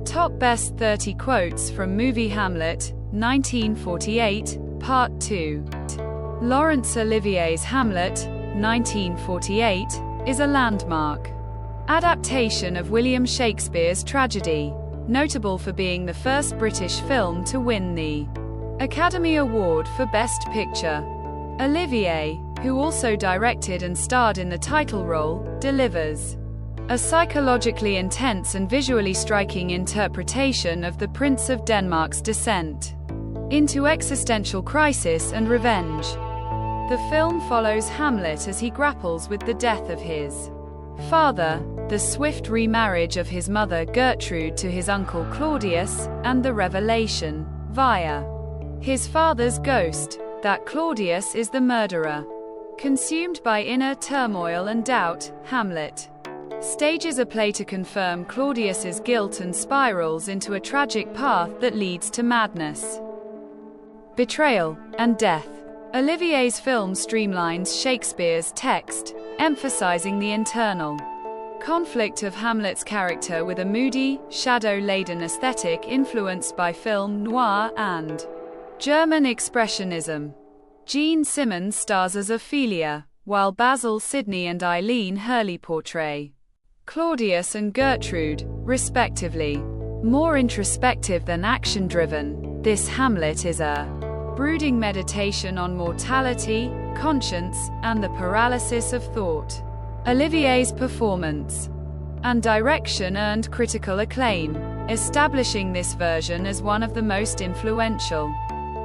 Top Best 30 Quotes from Movie Hamlet, 1948, Part 2. Laurence Olivier's Hamlet, 1948, is a landmark adaptation of William Shakespeare's tragedy, notable for being the first British film to win the Academy Award for Best Picture. Olivier, who also directed and starred in the title role, delivers a psychologically intense and visually striking interpretation of the Prince of Denmark's descent into existential crisis and revenge. The film follows Hamlet as he grapples with the death of his father, the swift remarriage of his mother Gertrude to his uncle Claudius, and the revelation, via his father's ghost, that Claudius is the murderer. Consumed by inner turmoil and doubt, Hamlet stages a play to confirm Claudius's guilt and spirals into a tragic path that leads to madness, betrayal, and death. Olivier's film streamlines Shakespeare's text, emphasizing the internal conflict of Hamlet's character with a moody, shadow-laden aesthetic influenced by film noir and German expressionism. Jean Simmons stars as Ophelia, while Basil Sidney and Eileen Hurley portray Claudius and Gertrude, respectively. More introspective than action-driven, this Hamlet is a brooding meditation on mortality, conscience, and the paralysis of thought. Olivier's performance and direction earned critical acclaim, establishing this version as one of the most influential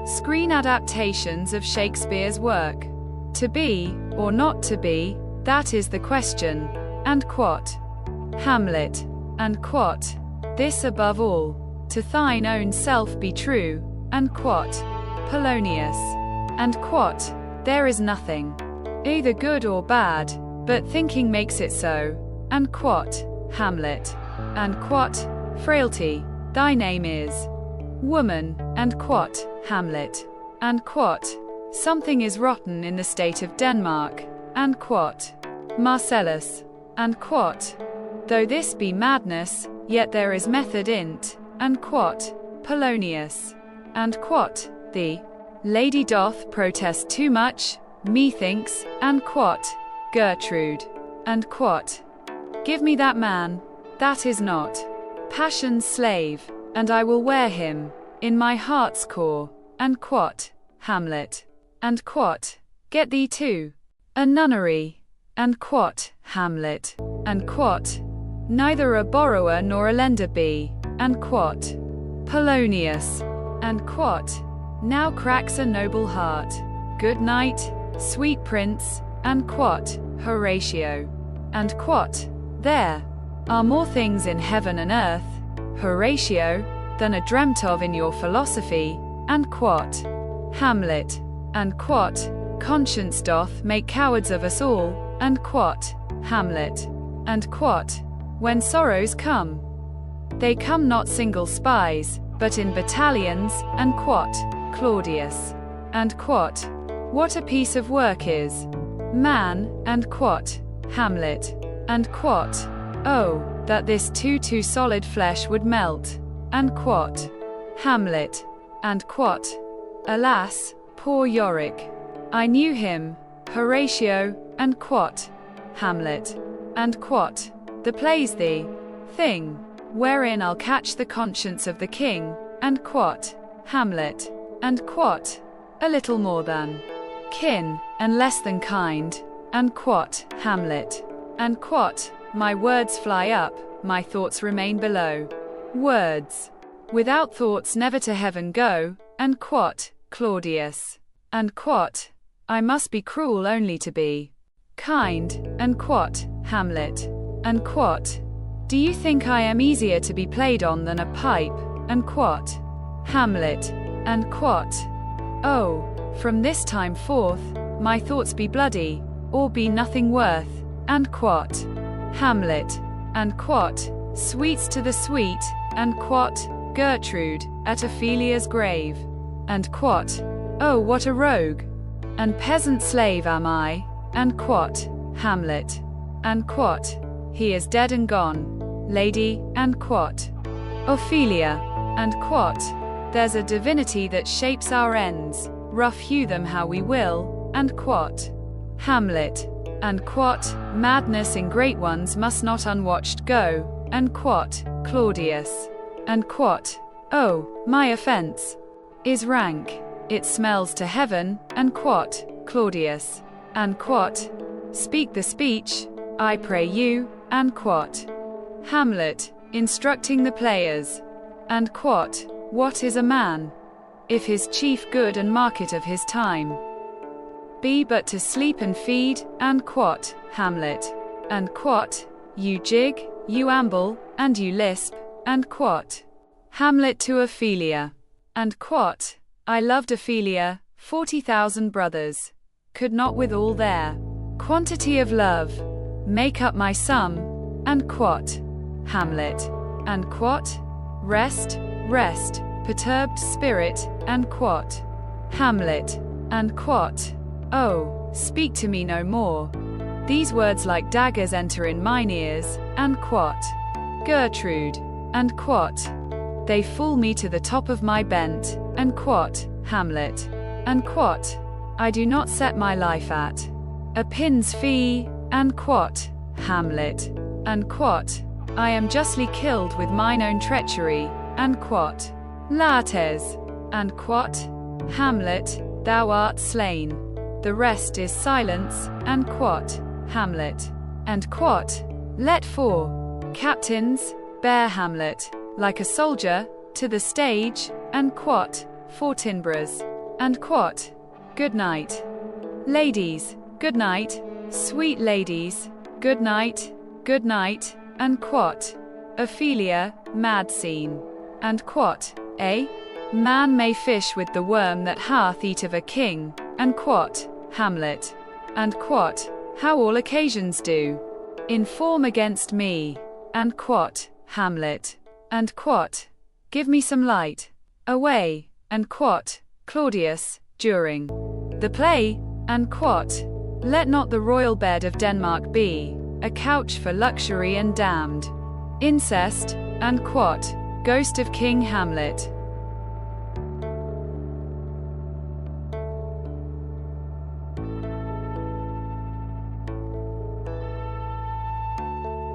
screen adaptations of Shakespeare's work. To be, or not to be, that is the question. And quote. Hamlet. And quote. This above all. To thine own self be true. And quote. Polonius. And quote. There is nothing either good or bad, but thinking makes it so. And quote. Hamlet. And quote. Frailty. Thy name is woman. And quote. Hamlet. And quote. Something is rotten in the state of Denmark. And quote. Marcellus. And quote. Though this be madness, yet there is method in't. And quote. Polonius. And quote. The lady doth protest too much, methinks. And quote. Gertrude. And quote. Give me that man, that is not passion's slave, and I will wear him in my heart's core. And quote. Hamlet. And quote. Get thee to a nunnery. And quote. Hamlet. And quote. Neither a borrower nor a lender be. And quote. Polonius. And quote. Now cracks a noble heart. Good night, sweet prince. And quote. Horatio. And quote. There are more things in heaven and earth, Horatio, than are dreamt of in your philosophy. And quote. Hamlet. And quote. Conscience doth make cowards of us all. And quote. Hamlet. And quote. When sorrows come, they come not single spies, but in battalions. And quote. Claudius. And quote. What a piece of work is man. And quote. Hamlet. And quote. Oh, that this too solid flesh would melt. And quote. Hamlet. And quote. Alas, poor Yorick. I knew him, Horatio. And quote. Hamlet. And quote. The play's the thing wherein I'll catch the conscience of the king. And quote. Hamlet. And quote. A little more than kin, and less than kind. And quote. Hamlet. And quote. My words fly up, my thoughts remain below. Words without thoughts never to heaven go. And quote. Claudius. And quote. I must be cruel only to be kind. And quote. Hamlet. And quote. Do you think I am easier to be played on than a pipe? And quote. Hamlet. And quote. Oh, from this time forth, my thoughts be bloody, or be nothing worth. And quote. Hamlet. And quote. Sweets to the sweet. And quote. Gertrude, at Ophelia's grave. And quote. Oh, what a rogue and peasant slave am I. And quote. Hamlet. And quote. He is dead and gone, lady. And quote. Ophelia. And quot. There's a divinity that shapes our ends, rough hew them how we will, and quot. Hamlet. And quot. Madness in great ones must not unwatched go, and quot. Claudius. And quot. Oh, my offense is rank. It smells to heaven, and quot. Claudius. And quot. Speak the speech, I pray you, and quot. Hamlet, instructing the players. And quot. What is a man? If his chief good and market of his time be but to sleep and feed, and quot. Hamlet. And quot. You jig, you amble, and you lisp, and quot. Hamlet to Ophelia. And quot. I loved Ophelia, 40,000 brothers could not with all their quantity of love make up my sum, and quot. Hamlet. And quot. Rest, rest, perturbed spirit, and quot. Hamlet. And quot. Oh, speak to me no more. These words like daggers enter in mine ears, and quot. Gertrude. And quot. They fool me to the top of my bent, and quot. Hamlet. And quot. I do not set my life at a pin's fee, and quot. Hamlet. And quot. I am justly killed with mine own treachery, and quot. Laertes. And quot. Hamlet, thou art slain. The rest is silence, and quot. Hamlet. And quot. Let four captains bear Hamlet, like a soldier, to the stage, and quot. Fortinbras. And quot. Good night. Ladies, good night. Sweet ladies, good night, and quot. Ophelia, mad scene. And quot. A man may fish with the worm that hath eat of a king, and quot. Hamlet. And quot. How all occasions do inform against me, and quot. Hamlet. And quot. Give me some light. Away, and quot. Claudius, during the play, and quot. Let not the royal bed of Denmark be a couch for luxury and damned incest, and quot. Ghost of King Hamlet.